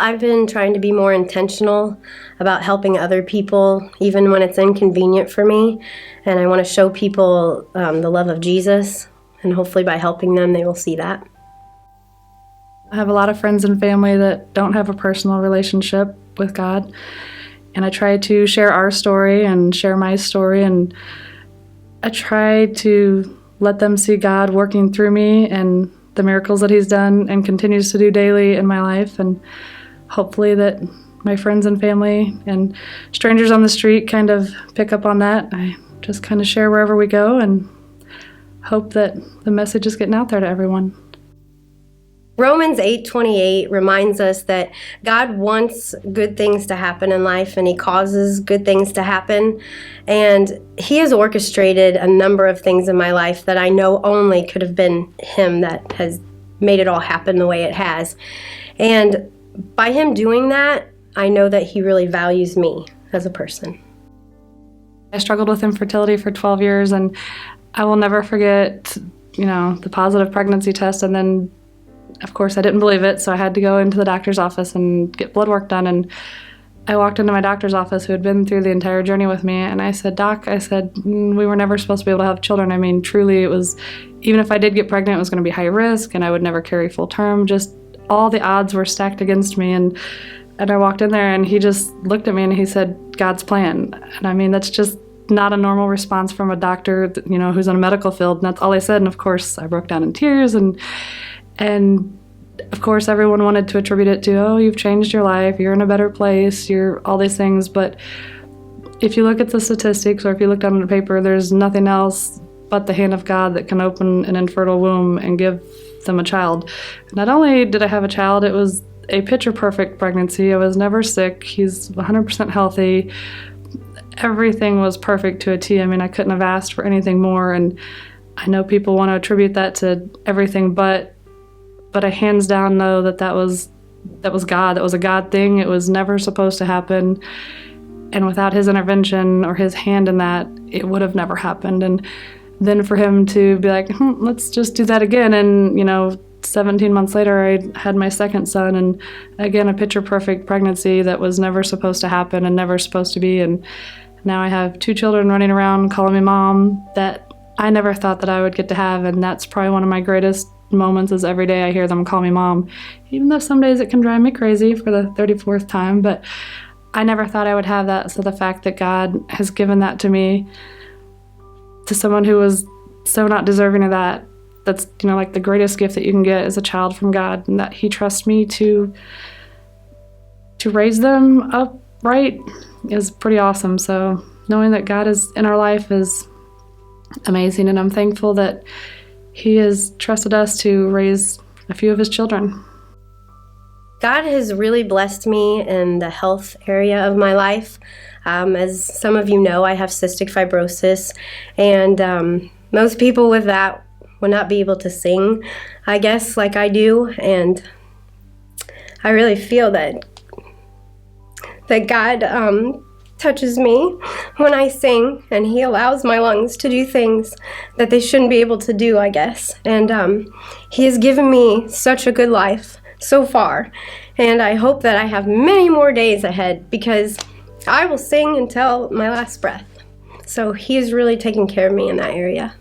I've been trying to be more intentional about helping other people, even when it's inconvenient for me. And I want to show people the love of Jesus, and hopefully by helping them, they will see that. I have a lot of friends and family that don't have a personal relationship with God. And I try to share our story and share my story, and I try to let them see God working through me and the miracles that He's done and continues to do daily in my life. And hopefully that my friends and family and strangers on the street kind of pick up on that. I just kind of share wherever we go and hope that the message is getting out there to everyone. Romans 8:28 reminds us that God wants good things to happen in life, and He causes good things to happen. And He has orchestrated a number of things in my life that I know only could have been Him that has made it all happen the way it has. And by Him doing that, I know that He really values me as a person. I struggled with infertility for 12 years, and I will never forget, the positive pregnancy test. And then, of course, I didn't believe it, so I had to go into the doctor's office and get blood work done. And I walked into my doctor's office, who had been through the entire journey with me, and I said, "Doc," I said, "we were never supposed to be able to have children. I mean, truly, it was, even if I did get pregnant, it was going to be high risk, and I would never carry full term. Just all the odds were stacked against me." And I walked in there, and he just looked at me, and he said, "God's plan." And I mean, that's just not a normal response from a doctor, who's in a medical field. And that's all I said. And of course, I broke down in tears, and of course, everyone wanted to attribute it to, "Oh, you've changed your life, you're in a better place, you're all these things." But if you look at the statistics, or if you look down on the paper, there's nothing else but the hand of God that can open an infertile womb and give them a child. Not only did I have a child, it was a picture-perfect pregnancy. I was never sick. He's 100% healthy. Everything was perfect to a T. I mean, I couldn't have asked for anything more. And I know people want to attribute that to everything, but I hands down know that was God. That was a God thing. It was never supposed to happen. And without His intervention or His hand in that, it would have never happened. And then for Him to be like, let's just do that again. And, 17 months later, I had my second son. And again, a picture-perfect pregnancy that was never supposed to happen and never supposed to be. And now I have 2 children running around calling me mom that I never thought that I would get to have. And that's probably one of my greatest moments, is every day I hear them call me mom, even though some days it can drive me crazy for the 34th time. But I never thought I would have that. So the fact that God has given that to me, to someone who was so not deserving of that, that's like the greatest gift that you can get as a child from God, and that He trusts me to raise them up right is pretty awesome. So knowing that God is in our life is amazing, and I'm thankful that He has trusted us to raise a few of His children. God has really blessed me in the health area of my life. As some of you know, I have cystic fibrosis, and most people with that would not be able to sing, I guess, like I do. And I really feel that God touches me when I sing, and He allows my lungs to do things that they shouldn't be able to do, I guess. And He has given me such a good life so far, and I hope that I have many more days ahead, because I will sing until my last breath. So He is really taking care of me in that area.